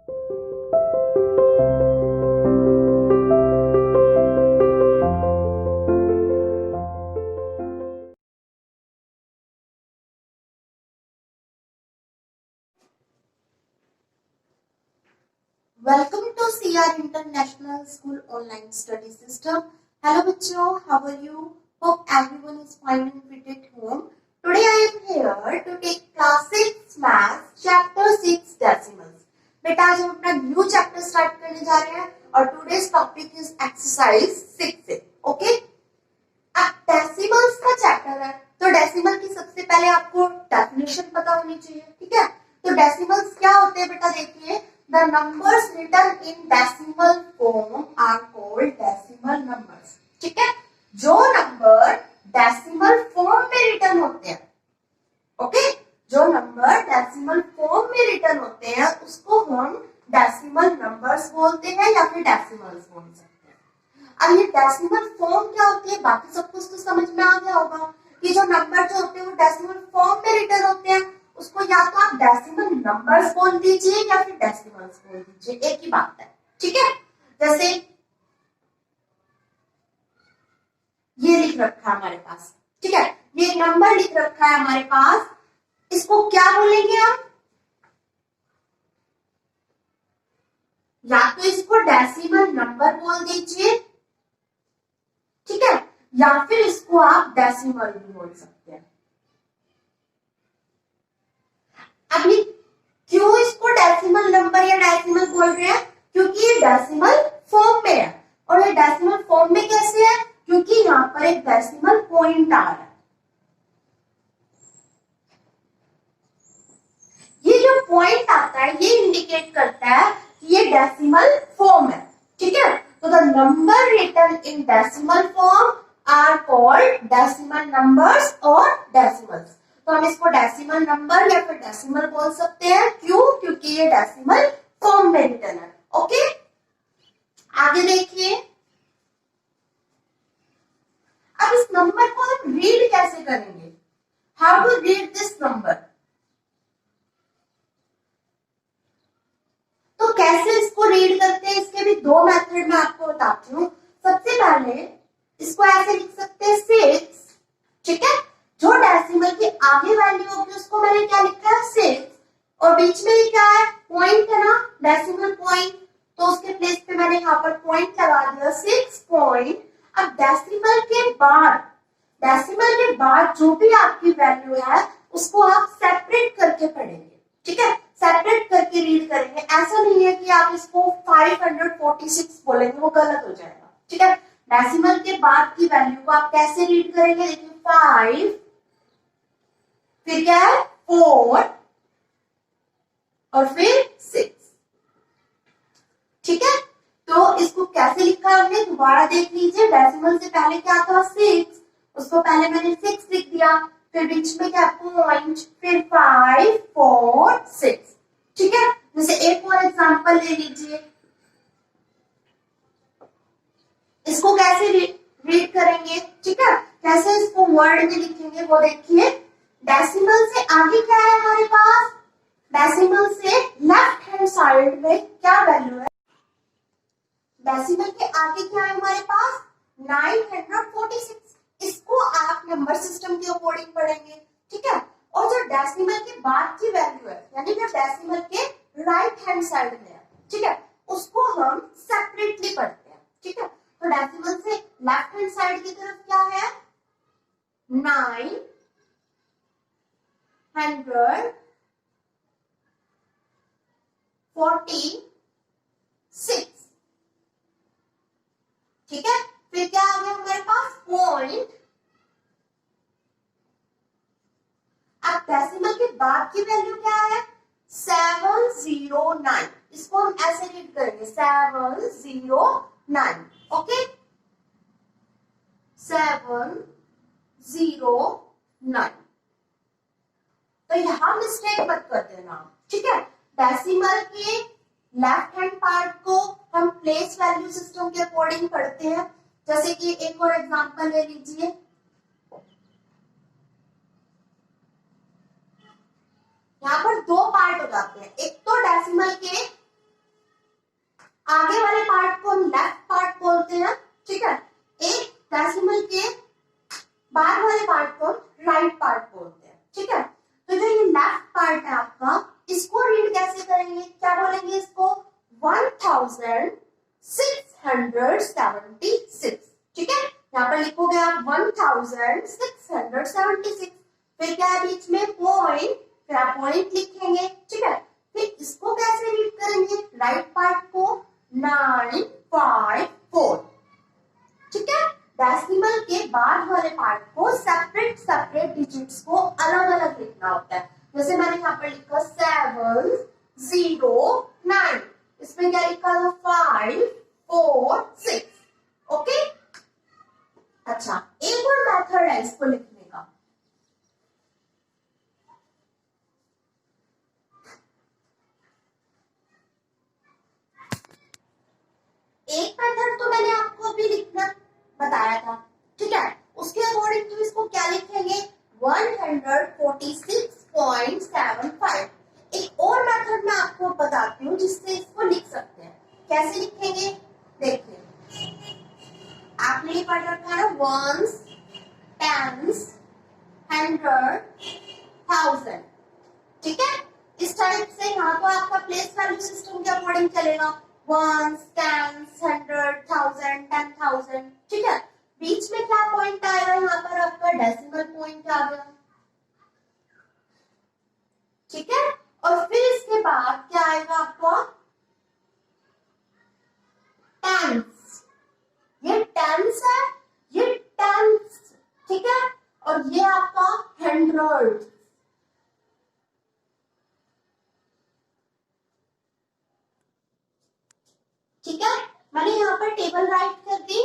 Welcome to CR International School Online Study System. Hello बच्चों, how are you? Hope everyone is fine and fit at home. Today I am here to take class 6 Maths Chapter 6 Decimals. बेटा आज हम अपना new chapter start करने जा रहे हैं और today's topic is exercise 6. Okay? अब डेसिमल्स का चैप्टर है तो डेसिमल की सबसे पहले आपको डेफिनेशन पता होनी चाहिए, ठीक है? तो डेसिमल्स क्या होते हैं बेटा? देखिए, the numbers written in decimal form are called decimal numbers. ठीक है? जो नंबर डेसिमल फॉर्म में रिटर्न होते हैं, ओके, जो नंबर डेसिमल फॉर्म में रिटर्न होते हैं उसको हम डेसिमल नंबर्स बोलते हैं या फिर डेसिमल्स बोल सकते हैं। अब ये डेसिमल फॉर्म क्या होती है, बाकी सब कुछ तो समझ में आ गया होगा कि जो नंबर जो होते हैं वो डेसिमल फॉर्म में रिटर्न होते हैं उसको या तो आप डेसिमल नंबर्स बोल दीजिए या फिर डेसिमल्स बोल दीजिए, एक ही बात है, ठीक है? जैसे ये लिख रखा है हमारे पास, ठीक है, ये एक नंबर लिख रखा है हमारे पास, इसको क्या बोलेंगे हम? या तो इसको डेसिमल नंबर बोल दीजिए, ठीक है, या फिर इसको आप डेसिमल भी बोल सकते हैं। अभी क्यों इसको डेसिमल नंबर या डेसिमल बोल रहे हैं? क्योंकि ये डेसिमल फॉर्म में है और ये डेसिमल फॉर्म में कैसे है? क्योंकि यहाँ पर एक डेसिमल पॉइंट आ रहा है। ये जो पॉइंट आता है ये इंडिकेट करता है कि ये डेसिमल फॉर्म है, ठीक है? तो the number written in decimal form are called decimal numbers और डेसिमल्स। तो हम इसको डेसिमल नंबर या फिर डेसिमल बोल सकते हैं। क्यों? क्योंकि ये डेसिमल फॉर्म में रिटर्न है। ओके, आगे देखिए, अब इस नंबर को हम रीड कैसे करेंगे? How to read this number? तो कैसे इसको रीड करते हैं, इसके भी दो मेथड मैं आपको बताती हूँ। सबसे पहले इसको ऐसे लिख सकते हैं 6, ठीक है? जो डेसिमल की आगे वैल्यू होगी उसको मैंने क्या लिखा है 6 और बीच में ये क्या है? पॉइंट है ना, डेसिमल पॉइंट, तो उसके प्लेस पे मैंने यहाँ पर पॉइंट लगा दिया 6 पॉइंट। अब डेसिमल के बाद जो भी आपकी वैल्यू है उसको आप सेपरेट करके पढ़ेंगे, ठीक है? सेपरेट करके रीड करेंगे। ऐसा नहीं है कि आप इसको 546 बोलेंगे, वो गलत हो जाएगा, ठीक है? डेसिमल के बाद की वैल्यू को आप कैसे रीड करेंगे? देखिए 5, फिर क्या है 4 और फिर 6, ठीक है? तो इसको कैसे लिखा है हमने, दोबारा देख लीजिए। डेसिमल से पहले क्या था 6, उसको पहले मैंने 6 लिख दिया, फिर बीच में क्या पॉइंट, फिर 5, 4, 6, ठीक है? जैसे एक और एग्जांपल ले लीजिए, इसको कैसे रीड करेंगे, ठीक है? कैसे इसको वर्ड में लिखेंगे वो देखिए। डेसिमल से आगे क्या है हमारे पास? डेसिमल से लेफ्ट हैंड साइड में क्या वैल्यू है? डेसिमल के आगे क्या है हमारे पास? 946। इसको आप नंबर सिस्टम के अकॉर्डिंग पढ़ेंगे, ठीक है? और जो डेसिमल के बाद की वैल्यू है, यानी जो डेसिमल के राइट हैंड साइड में है, ठीक है, उसको हम सेपरेटली पढ़ते हैं, ठीक है? तो डेसिमल से लेफ्ट हैंड साइड की तरफ क्या है? 946, ठीक है? फिर क्या आ गया हमारे पास? पॉइंट। अब डेसिमल के बाद की वैल्यू क्या है? 709। इसको हम ऐसे रीड करेंगे 709, ओके? 709। तो यहां मिस्टेक मत कर देना, ठीक है? डेसिमल के लेफ्ट हैंड पार्ट को हम प्लेस वैल्यू सिस्टम के अकॉर्डिंग पढ़ते हैं। जैसे कि एक और एग्जांपल ले लीजिए, यहाँ पर दो पार्ट हो जाते हैं, एक तो डेसिमल के आगे वाले पार्ट को हम लेफ्ट पार्ट बोलते हैं, ठीक है। एक डेसिमल के बाद वाले पार्ट को राइट पार्ट बोलते हैं, ठीक है। तो जो ये लेफ्ट पार्ट है आपका, इसको रीड कैसे करेंगे, क्या बोलेंगे इसको, 1676, ठीक है। यहाँ पर लिखोगे आप 1676, फिर क्या है बीच में पॉइंट, फिर आप पॉइंट लिखेंगे, ठीक है। फिर इसको कैसे रीड करेंगे, राइट पार्ट को 954, ठीक है। डेसिमल के बाद वाले पार्ट को सेपरेट डिजिट्स को अलग अलग लिखना होता है। जैसे मैंने यहाँ पर लिखा 709, इसमें क्या लिखा था 546, ओके। अच्छा, एक और मेथड है इसको लिखने का। एक मेथड तो मैंने आपको अभी लिखना बताया था, ठीक है। उसके अकॉर्डिंग तो इसको क्या लिखेंगे, 146.75। एक और मेथड मैं आपको बताती हूँ जिससे इसको लिख सकते हैं। कैसे लिखेंगे, देखिए आपने ये पढ़ रखा है ना, वंस, टेंस, हंड्रेड, थाउजेंड, ठीक है। इस टाइप से यहाँ तो आपका प्लेस वैल्यू सिस्टम के अकॉर्डिंग चलेगा, वंस, टेंस, हंड्रेड, थाउजेंड, 10,000, ठीक है। बीच में क्या पॉइंट आएगा, यहाँ पर आपका डेसिमल पॉइंट आ गया, ठीक है। और फिर इसके बाद क्या आएगा आपका, टेंस, ये टेंस है, ये टेंस, ठीक है। और ये आपका हंड्रेड, ठीक है। मैंने यहाँ पर टेबल राइट कर दी,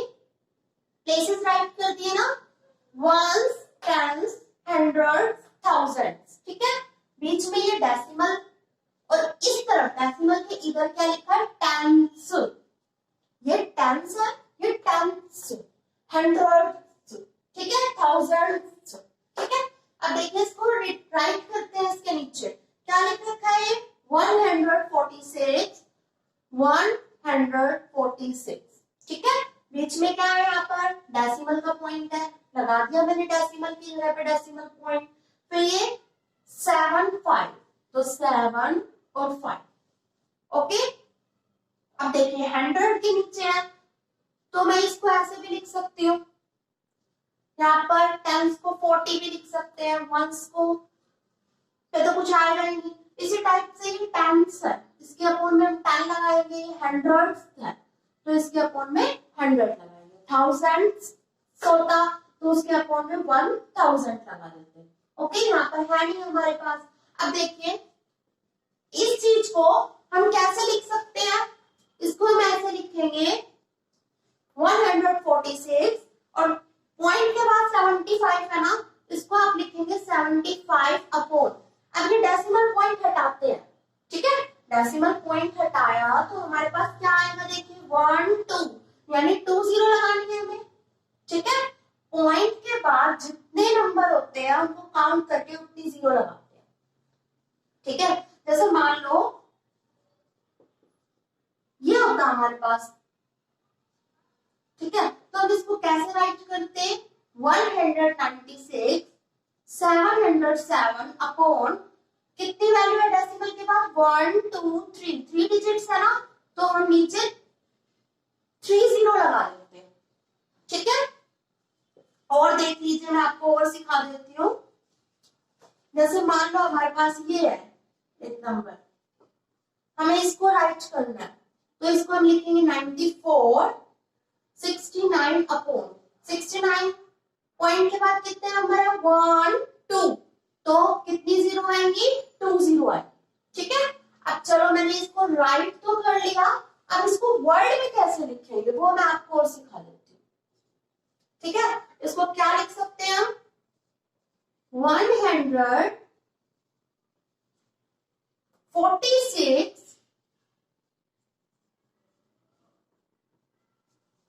प्लेसेस राइट कर दिए ना, वंस, टेंस, हंड्रेड, थाउजेंड, ठीक है। बीच में ये डेसिमल और इस तरफ डेसिमल के इधर क्या लिखा है, टेंस, ये टेंस है, ये टेंस, हंड्रेड, ठीक है, थाउजेंड, ठीक है। अब देखिए इसको राइट करते हैं, इसके नीचे क्या लिख रखा है, 146, 146, ठीक है। बीच में क्या है, यहाँ पर डेसिमल का पॉइंट है, लगा दिया मैंने डेसिमल की जगह पे डेसिमल पॉइंट। फिर ये 7 5, तो 7 और 5, ओके। अब देखिए 100 के नीचे है, तो मैं इसको ऐसे भी लिख सकती हूँ, यहाँ पर टेंस को 40 भी लिख सकते हैं, वंस को, फिर तो कुछ आएगा ही नहीं। इसी टाइप से ये टेंस है, इसके अपोन में हम 10 लगाएंगे, हंड्रेड है तो इसके अपोन में 100 लगाएंगे, थाउजेंड्स होता तो उसके अपोन में 1000 लगा देते हैं, ओके। यहाँ पर है नहीं हमारे पास। अब देखिए इस चीज को हम कैसे लिख सकते हैं, इसको हम ऐसे लिखेंगे 146 और पॉइंट के बाद 75 है ना, इसको आप लिखेंगे 75 अपॉन, अब ये डेसिमल पॉइंट हटाते हैं, ठीक है। डेसिमल पॉइंट हटाया तो हमारे पास क्या आएगा, देखिए 1 2, यानी 20 लगानी है हमें, ठीक है। पॉइंट के बाद जितने नंबर होते हैं उनको काउंट करके उतनी जीरो लगाते हैं, ठीक है। जैसे मान लो ये होगा हमारे पास, ठीक है। तो अब इसको कैसे राइट करते हैं, 196 707 अपॉन, कितनी वैल्यू है डेसिमल के बाद, 1 2 3, 3 डिजिट्स है ना, तो हम नीचे 30 लगा देते हैं, ठीक है। और देख लीजिए, मैं आपको और सिखा देती हूँ। जैसे मान लो हमारे पास ये है एक नंबर, हमें इसको राइट करना है, तो इसको हम लिखेंगे 94 69 अपॉन 69, पॉइंट के बाद कितने नंबर है, 1 2, तो कितनी जीरो आएंगी, 2 जीरो आएंगी, ठीक है। अब चलो मैंने इसको राइट तो कर लिया, अब इसको वर्ड में कैसे लिखेंगे वो मैं आपको और सिखा देती हूँ, ठीक है। इसको क्या लिख सकते हैं हम, 146,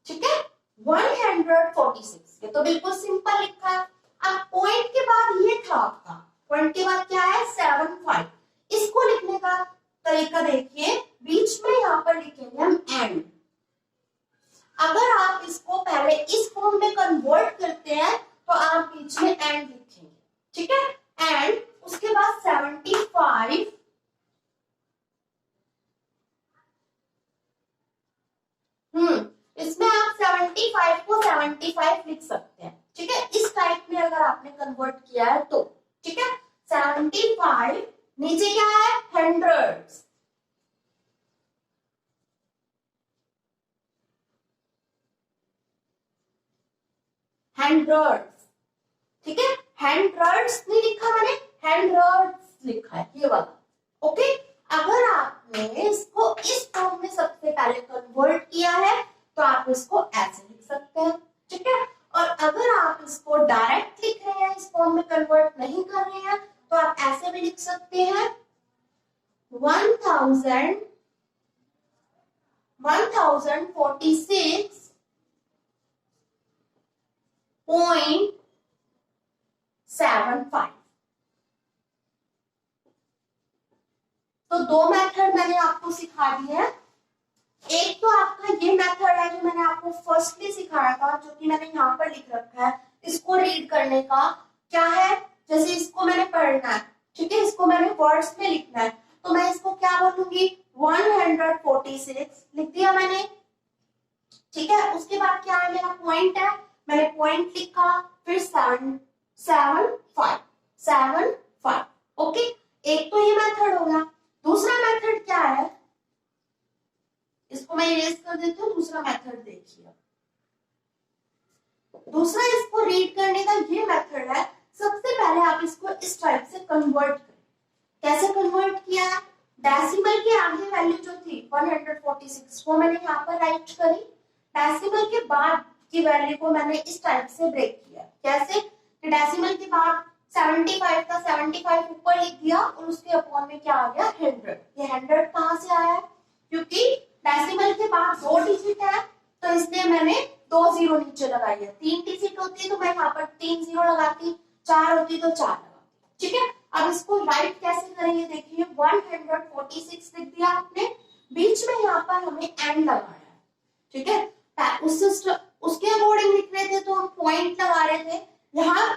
ठीक है, 146, ये तो बिल्कुल सिंपल लिखा है। अब पॉइंट के बाद ये था आपका, पॉइंट के बाद क्या है, 7 5, इसको लिखने का तरीका देखिए, बीच में यहाँ पर लिखेंगे हम एंड, अगर आप इसको पहले इस फॉर्म में कन्वर्ट करते हैं तो आप बीच में एंड लिखेंगे, ठीक है। एंड उसके बाद 75, इसमें आप 75 को 75 लिख सकते हैं, ठीक है। इस टाइप में अगर आपने कन्वर्ट किया है तो, ठीक है। 75 नीचे क्या है, हंड्रेड्स, हंड्रेड्स, ठीक है। हंड्रेड्स नहीं लिखा मैंने, हंड्रेड्स लिखा है ये वाला, ओके। अगर आपने इसको इस फॉर्म में सबसे पहले कन्वर्ट किया है तो आप इसको ऐसे लिख सकते हैं, ठीक है। और अगर आप इसको डायरेक्ट लिख रहे हैं, इस फॉर्म में कन्वर्ट नहीं कर रहे हैं, तो आप ऐसे भी लिख सकते हैं 1046.75। तो दो मेथड मैंने आपको सिखा दिए हैं। एक तो आपका ये मेथड है जो मैंने आपको फर्स्टली सिखाया था, जो कि मैंने यहाँ पर लिख रखा है। इसको रीड करने का क्या है, जैसे इसको मैंने पढ़ना है, ठीक है, इसको मैंने वर्ड्स में लिखना है, तो मैं इसको क्या बोलूंगी, 146 लिख दिया मैंने, ठीक है। उसके बाद क्या है, मेरा पॉइंट है, मैंने पॉइंट लिखा, फिर 775, ओके। एक तो ये मेथड होगा। दूसरा मेथड क्या है, इसको मैं इरेज कर देती हूँ, दूसरा मेथड देखिए। दूसरा इसको रीड करने का ये मेथड है, सबसे पहले आप इसको इस टाइप से कन्वर्ट करें। कैसे कन्वर्ट किया, डेसिमल के आगे वैल्यू जो थी 146 वो मैंने यहाँ पर राइट करी, डेसिमल के बाद की वैल्यू को मैंने इस टाइप से ब्रेक किया। कैसे, कि डेसिमल के बाद 75 का 75 ऊपर लिख दिया और उसके अपॉन में क्या आ गया, 100। ये 100 कहां से आया है, क्योंकि डेसिमल के बाद 2 डिजिट है तो इसलिए मैंने 2 जीरो नीचे लगाई है। 3 डिजिट होती तो मैं यहाँ पर 3 जीरो लगाती, 4 होती तो 4 लगाती, ठीक है। अब इसको राइट कैसे करेंगे देखिए, 146 लिख दिया आपने, बीच में यहाँ पर हमें एंड लगाना है, ठीक है। उसके अकॉर्डिंग लिख रहे थे तो हम पॉइंट लगा रहे थे, यहाँ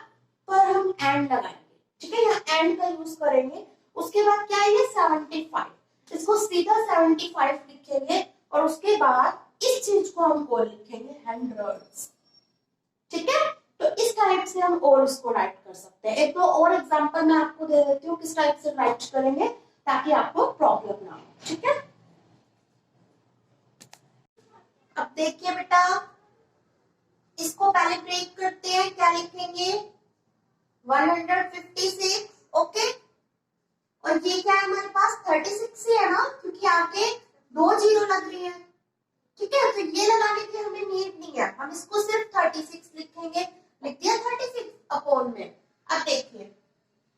पर हम एंड लगाएंगे, ठीक है, यहाँ एंड का यूज करेंगे। उसके बाद क्या है, 75, इसको सीधा 75 लिखेंगे और उसके बाद इस चीज को हम और लिखेंगे हंड्रेड्स, ठीक है। तो इस टाइप से हम और इसको राइट कर सकते हैं। एक दो और एग्जांपल मैं आपको दे देती हूँ किस टाइप से राइट करेंगे ताकि आपको प्रॉब्लम ना हो, ठीक है। अब देखिए बेटा, इसको पहले ब्रेक करते हैं, क्या लिखेंगे, 156, ओके। और ये क्या है हमारे पास, 36 ही है ना, क्योंकि आगे 2 जीरो लग रही है, ठीक है। तो ये लगाने की हमें नीड नहीं है, हम इसको सिर्फ 36 लिखेंगे, लिख दिया 36 अपॉन में। अब देखिए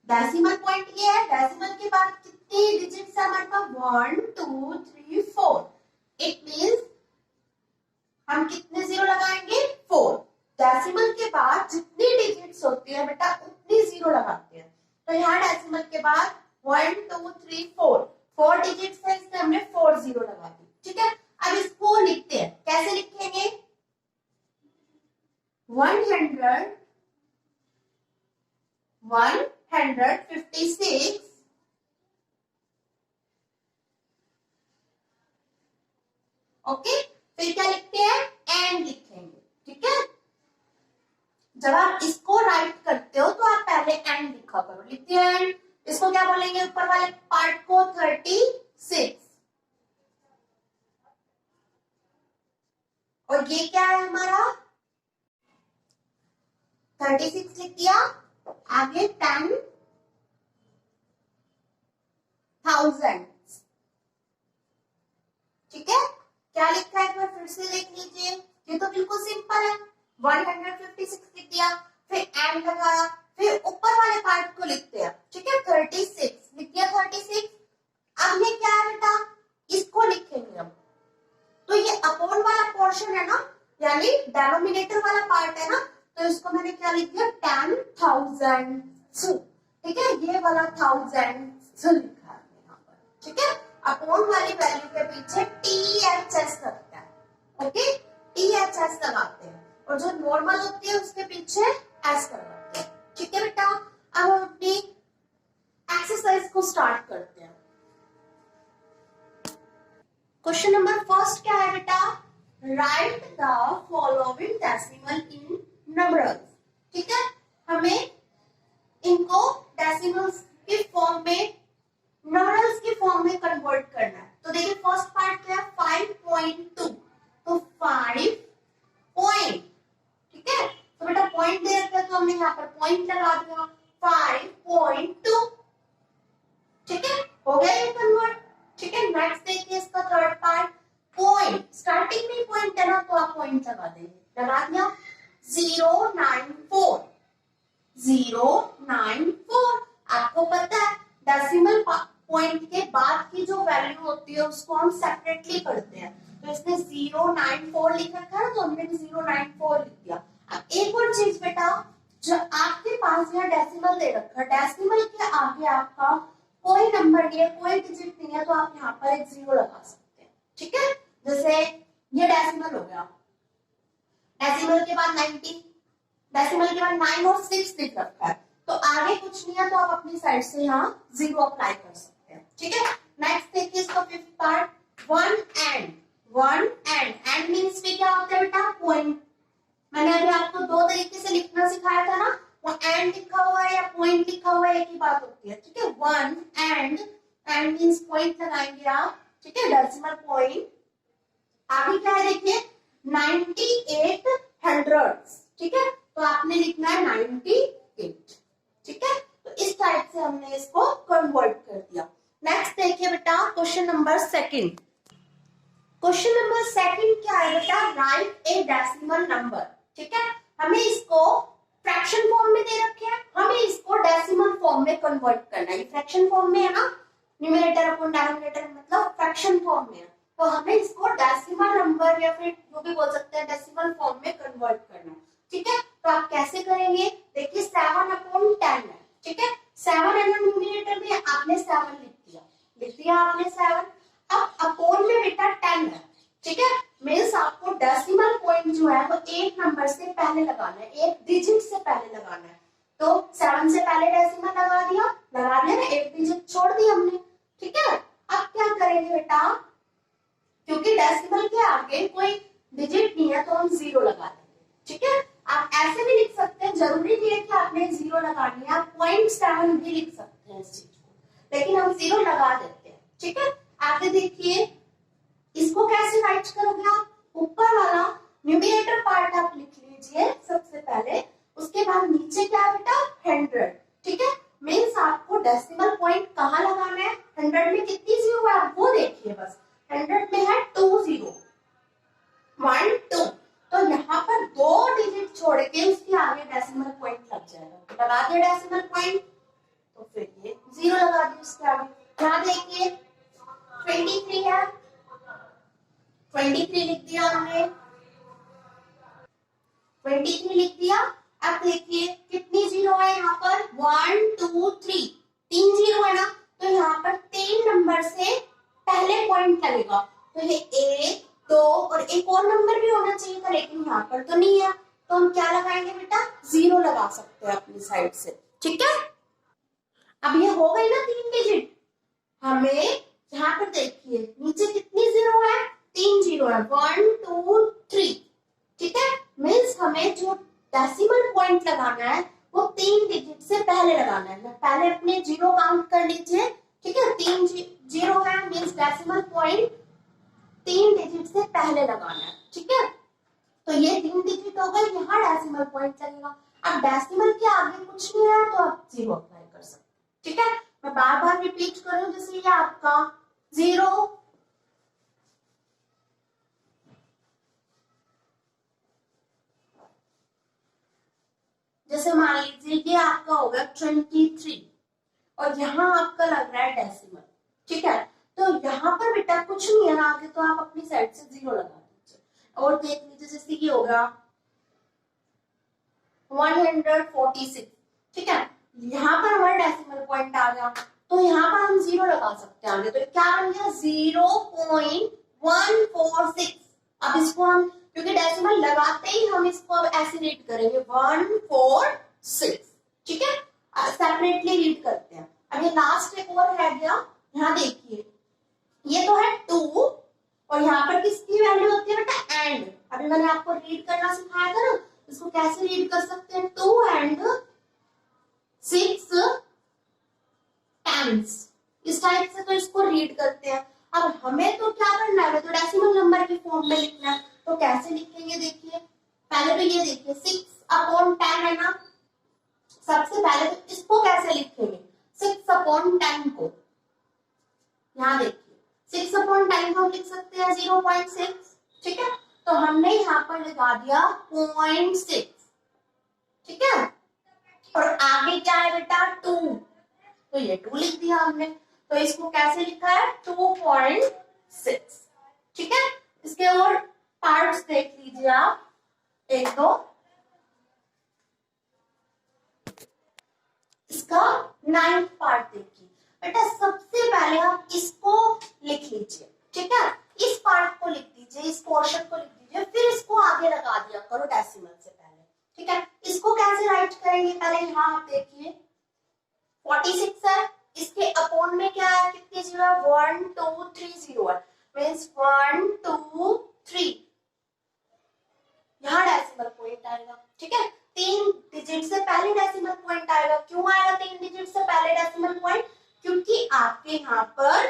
डेसिमल पॉइंट ये है, डेसिमल के बाद कितने डिजिट्स है हमारे पास, 1 2 3 4, इट मींस हम कितने जीरो लगाएंगे, 4। डेसिमल के बाद जितनी डिजिट्स होती है बेटा उतनी जीरो लगाते हैं, तो यहाँ डेसिमल के बाद 1 2 3 4 डिजिट्स है, इसलिए हमने 4 जीरो लगा दी, ठीक है। अब इसको लिखते हैं, कैसे लिखेंगे, 156, ओके। फिर क्या लिखते हैं, एंड लिखेंगे, ठीक है। जब आप इसको राइट करते हो तो आप पहले एंड लिखा करो, लिखते हैं एंड, इसको क्या बोलेंगे, ऊपर वाले पार्ट को 36, और ये क्या है हमारा 36 लिख दिया, आगे 10,000, ठीक है। क्या लिखा है एक बार फिर से देख लीजिए, ये तो बिल्कुल सिंपल है, 156 लिख दिया, फिर एंड लगाया, फिर ऊपर वाले पार्ट को लिखते हैं, ठीक है, 36 लिख दिया, 36। अब ये क्या है बेटा, इसको लिखेंगे हम, तो ये अपॉन वाला पोर्शन है ना, यानी डेनोमिनेटर वाला पार्ट है ना, तो इसको मैंने क्या लिख दिया, 10,000, ठीक है, ये वाला 1000 लिखा है यहाँ पर, ठीक है। अपॉन वाली वैल्यू के पीछे THS लगता है, ओके, THS लगाते हैं और जो नॉर्मल होती है उसके पीछे S करवाते हैं। ठीक है बेटा, अब हम अपनी एक्सरसाइज को स्टार्ट करते हैं। क्वेश्चन नंबर फर्स्ट क्या है बेटा, right the following decimal in numbers. ठीक है, हमें इनको डेसिमल्स के फॉर्म में, नंबर्स के फॉर्म में कन्वर्ट करना है। तो देखिए फर्स्ट पार्ट क्या है, 5.2, तो 5 पॉइंट। ठीक है, तो बेटा पॉइंट दे रखा है तो हमने यहाँ पर पॉइंट लगा दिया, 5.2। ठीक है, हो गया ये कन्वर्ट। ठीक है, नेक्स्ट देखिए इसका थर्ड पार्ट, पॉइंट, स्टार्टिंग में पॉइंट है ना तो आप पॉइंट लगा देंगे, लगा दिया 094। 094 आपको पता है डेसिमल पॉइंट के बाद की जो वैल्यू होती है उसको हम सेपरेटली पढ़ते हैं। तो इसने 094 लिख रखा है तो हमने भी 094 लिख दिया। अब एक और चीज बेटा, जो आपके पास यहाँ डेसिमल दे रखा है, डेसिमल के आगे आपका कोई नंबर नहीं है, कोई डिजिट नहीं है, तो आप यहाँ पर एक 0 लगा सकते हैं। ठीक है, जैसे ये डेसिमल हो गया, डेसिमल के बाद 90, डेसिमल के बाद 9 और 6 लिख रखा है, तो आगे कुछ नहीं है तो आप अपनी साइड से यहाँ 0 अप्लाई कर सकते हैं। ठीक है, नेक्स्ट देखिए इसका fifth part, 1 and. 1 and means भी क्या होता है बेटा, पॉइंट। मैंने अभी आपको दो तरीके से लिखना सिखाया था ना, वो एंड लिखा हुआ है या पॉइंट लिखा हुआ है, एक ही बात होती है। ठीक है, 1 एंड मींस पॉइंट लगाएंगे आप। ठीक है, डेसिमल पॉइंट। आगे क्या है देखिए, 98 हंड्रेड्स। ठीक है, तो आपने लिखना है 98। ठीक है, तो इस टाइप से हमने इसको कन्वर्ट कर दिया। नेक्स्ट देखिए बेटा question number second. Question number second क्या है बेटा, राइट ए डेसिमल नंबर। ठीक है, हमें इसको फ्रैक्शन फॉर्म में दे रखे हैं, हमें इसको डेसिमल फॉर्म में कन्वर्ट करना है। ये फ्रैक्शन फॉर्म में है ना, न्यूमरेटर अपॉन डिनोमिनेटर, मतलब फ्रैक्शन फॉर्म में है, तो हमें इसको डेसिमल नंबर या फिर जो भी बोल सकते हैं डेसिमल फॉर्म में कन्वर्ट करना है। ठीक है, तो आप कैसे करेंगे, देखिए 7/10 है। ठीक है, 7 है ना न्यूमरेटर में, आपने 7 लिख दिया आपने 7। अब अपोन में बेटा 10 है। ठीक है, मींस आपको डेसिमल पॉइंट जो है वो एक नंबर से पहले लगाना है, एक डिजिट से पहले लगाना है। तो 7 से पहले डेसिमल लगा दिया ना, एक डिजिट छोड़ दी हमने। ठीक है, अब क्या करेंगे बेटा, क्योंकि डेसिमल के आगे कोई डिजिट नहीं है तो हम 0 लगा देंगे। ठीक है, आप ऐसे भी लिख सकते हैं, जरूरी नहीं है कि आपने 0 लगानी है, आप 0.7 भी लिख सकते हैं इस चीज को, लेकिन हम 0 लगा देते हैं। ठीक है, आगे देखिए इसको कैसे राइट करोगे आप, ऊपर वाला न्यूमरेटर पार्ट आप लिख लीजिए सबसे पहले, उसके बाद नीचे क्या है बेटा 100। ठीक है, मींस आपको डेसिमल पॉइंट कहाँ लगाना है, 100 में कितनी 0 है आप वो देखिए बस, 100 में है 2 0 1 2, तो यहाँ पर 2 डिजिट छोड़ के उसके आगे डेसिमल पॉइंट लग जाएगा, लगा दिया डेसिमल पॉइंट, तो फिर ये 0 लगा दिया उसके आगे। यहाँ देखिए 23 है, 23 लिख दिया हमने, 23 लिख दिया। अब देखिए कितनी 0 है यहाँ पर, 1 2 3, 3 0 है ना, तो यहाँ पर 3 नंबर से पहले पॉइंट लगेगा, तो ये 1 2 और एक और नंबर भी होना चाहिए था, लेकिन यहाँ पर तो नहीं है, तो हम क्या लगाएंगे बेटा 0 लगा सकते हैं अपनी साइड से। ठीक है, अब ये हो गई ना 3 डिजिट, हमें यहाँ पर देखिए नीचे कितनी 0 है, 3 0 है, 1 2 3। ठीक है, मीन्स हमें जो डेसिमल पॉइंट लगाना है वो 3 डिजिट से पहले लगाना है। पहले अपने 0 काउंट कर लीजिए। ठीक है, 3 0 है, मीन्स डेसिमल पॉइंट 3 डिजिट से पहले लगाना है। ठीक है, तो ये 3 डिजिट हो गए, यहाँ डेसिमल पॉइंट लगेगा। अब डेसिमल के आगे कुछ नहीं है तो आप 0 अप्लाई कर सकते हैं। ठीक है, मैं बार बार रिपीट करूं, जैसे ये आपका 0 जैसे मान लीजिए ये आपका होगा 23 और यहाँ आपका लग रहा है डेसिमल। ठीक है, तो यहाँ पर बेटा कुछ नहीं है ना आगे, तो आप अपनी साइड से 0 लगा दीजिए और देख लीजिए, जैसे कि होगा 146। ठीक है, यहाँ पर हमारा डेसिमल पॉइंट आ गया, तो यहाँ पर हम 0 लगा सकते हैं आगे, तो क्या बन गया 0.146। अब इसको हम क्योंकि डेसिमल लगाते ही हम इसको अब ऐसे रीड करेंगे 146, ठीक है। सेपरेटली रीड करते हैं। अब ये लास्ट एक और रह गया, यहाँ देखिए ये तो है 2 और यहाँ पर किसकी वैल्यू होती है बेटा, एंड। अभी मैंने आपको रीड करना सिखाया था ना, इसको कैसे रीड कर सकते हैं, 2 एंड 6 टाइम्स, इस टाइप से तो इसको रीड करते हैं। अब हमें तो क्या करना है, तो डेसिमल नंबर की फॉर्म में लिखना है, तो कैसे लिखेंगे देखिए। पहले तो ये देखिए 6/10 है ना, सबसे पहले तो इसको कैसे लिखेंगे, 6/10 को, यहाँ देखिए 6/10 को हम लिख सकते हैं 0.6, ठीक है। तो हमने यहाँ पर लगा दिया 0.6, ठीक है। और आगे क्या है बेटा 2, तो ये 2 लिख दिया हमने। तो इसको कैसे लिखा है 2.6, ठीक है। इसके और पार्ट्स देख लीजिए आप, एक दो, इसका 9th पार्ट देखिए बेटा। सबसे पहले आप इसको लिख लीजिए, ठीक है, इस पार्ट को लिख दीजिए, इस पोर्शन को लिख दीजिए, फिर इसको आगे लगा दिया करो डेसिमल से पहले, ठीक है। इसको कैसे राइट करेंगे, पहले यहाँ आप देखिए 46 है, इसके अपॉन में क्या है, कितने जीरो है, 1 2 3 जीरो है, मीन्स 1 2 3, यहाँ डेसिमल पॉइंट आएगा, ठीक है। 3 डिजिट से पहले डेसिमल पॉइंट आएगा। क्यों आएगा 3 डिजिट से पहले डेसिमल पॉइंट, क्योंकि आपके यहाँ पर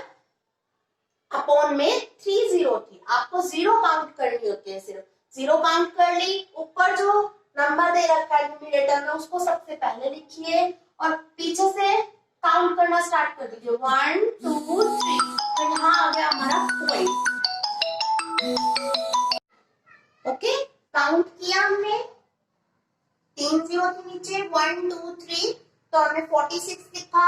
अपॉन में 3 जीरो थी, आपको 0 काउंट करनी होती है, सिर्फ 0 काउंट कर ली, ऊपर जो नंबर दे रखा है न्यूमरेटर में उसको सबसे पहले लिखिए और पीछे से काउंट करना स्टार्ट कर दीजिए 1 2 3, तो यहाँ आ गया हमारा 5। ओके, काउंट किया हमने, 3 जीरो के नीचे 1 2 3, तो हमने 46 लिखा।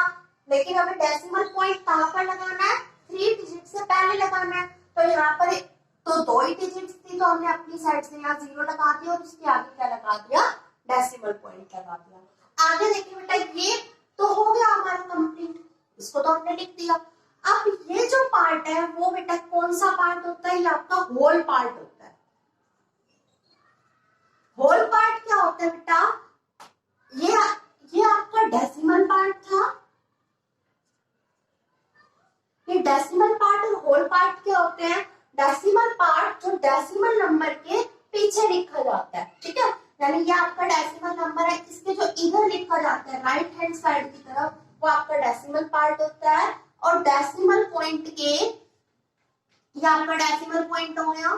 लेकिन हमें डेसिमल पॉइंट कहाँ पर लगाना है, 3 डिजिट से पहले लगाना है। तो यहाँ पर तो 2 ही डिजिट थी, तो हमने अपनी साइड से यहाँ 0 लगा दिया और उसके आगे क्या लगा दिया, डेसिमल पॉइंट लगा दिया। आगे देखिए बेटा, ये तो हो गया हमारा कंप्लीट, इसको तो हमने लिख दिया। अब ये जो पार्ट है वो बेटा कौन सा पार्ट होता है, ये आपका होल पार्ट होता है। होल पार्ट क्या होता है बेटा, ये आपका डेसिमल पार्ट था। ये डेसिमल पार्ट और होल पार्ट क्या होते हैं, डेसिमल पार्ट जो डेसिमल नंबर के पीछे लिखा जाता है, ठीक है। यानी ये आपका डेसिमल नंबर है, इसके जो इधर लिखा जाता है राइट हैंड साइड की तरफ, वो आपका डेसिमल पार्ट होता है। और डेसिमल पॉइंट के, ये आपका डेसिमल पॉइंट हो गया,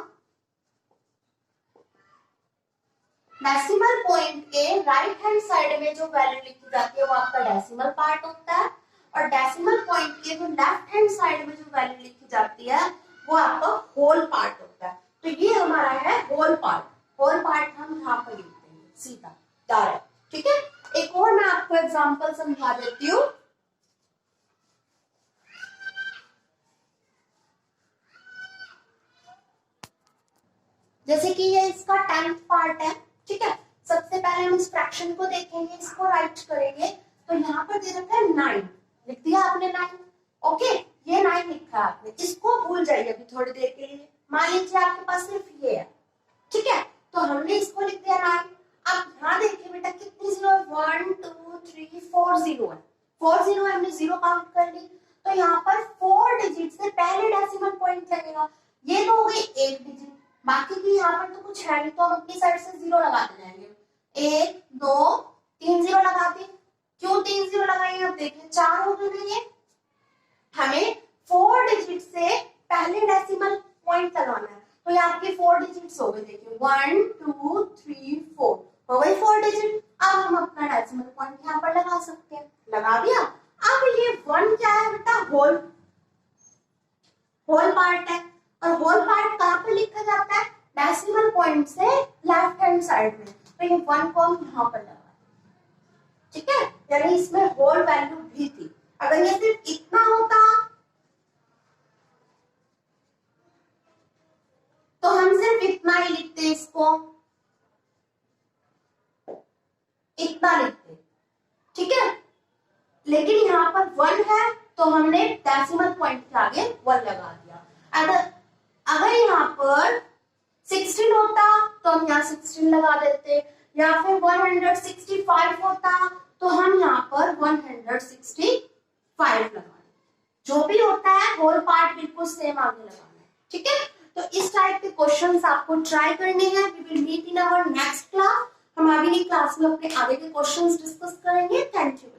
डेसिमल पॉइंट के राइट हैंड साइड में जो वैल्यू लिखी जाती है वो आपका डेसिमल पार्ट होता है। और डेसिमल पॉइंट के जो लेफ्ट हैंड साइड में जो वैल्यू लिखी जाती है वो आपका होल पार्ट होता है। तो ये हमारा है होल पार्ट। होल पार्ट हम यहाँ पर लिखते हैं सीधा डायरेक्ट, ठीक है। एक और मैं आपको एग्जांपल समझा देती हूँ। जैसे कि ये इसका 10th पार्ट है, ठीक है। सबसे पहले हम इस फ्रैक्शन को देखेंगे, इसको राइट करेंगे। तो यहाँ पर दे रखा है 9, लिख दिया आपने 9, ओके। ये 9 लिखा है आपने, इसको भूल जाइए अभी थोड़ी देर के लिए। मान लीजिए आपके पास सिर्फ ये है, ठीक है, तो हमने इसको लिख दिया 9। अब यहाँ देखिए बेटा कितनी जीरो है, 1 2 3 4 जीरो है, 4 जीरो है, हमने 0 काउंट कर ली। तो यहाँ पर 4 डिजिट से पहले डेसिमल पॉइंट लगेगा। ये तो हो गई 1 डिजिट, बाकी की यहाँ पर तो कुछ है नहीं, तो हम अपनी साइड से 0 लगाते जाएंगे। 1 2 3 0 लगा दी। क्यों 3 0 लगाएंगे, अब देखिए 4 हो गए ये। हमें 4 डिजिट से पहले डेसिमल पॉइंट लगाना है, तो ये आपके 4 डिजिट्स हो गए, देखिए 1 2 3 4 हो गए 4 डिजिट। अब हम अपना डेसिमल पॉइंट यहाँ पर लगा सकते हैं, लगा दिया। अब ये 1 क्या है बेटा, होल पार्ट है। और होल पार्ट कहाँ पे लिखा जाता है, डेसिमल पॉइंट से लेफ्ट हैंड साइड में। तो ये 1 को हम यहाँ पर लगा, ठीक है। यानी इसमें होल वैल्यू भी थी। अगर ये सिर्फ इतना होता तो हम सिर्फ इतना ही लिखते, इसको इतना लिखते, ठीक है। लेकिन यहाँ पर 1 है तो हमने डेसिमल पॉइंट के आगे 1 लगा दिया। अगर यहाँ पर 16 होता तो हम यहाँ 16 लगा देते, या फिर 165 होता तो हम यहाँ पर 165 लगा देते। जो भी होता है होल पार्ट बिल्कुल सेम आगे लगाना है, ठीक है। तो इस टाइप के क्वेश्चंस आपको ट्राई करने हैं। We will meet in our next class. हम अगली क्लास में अपने आगे के क्वेश्चंस डिस्कस करेंगे। Thank you.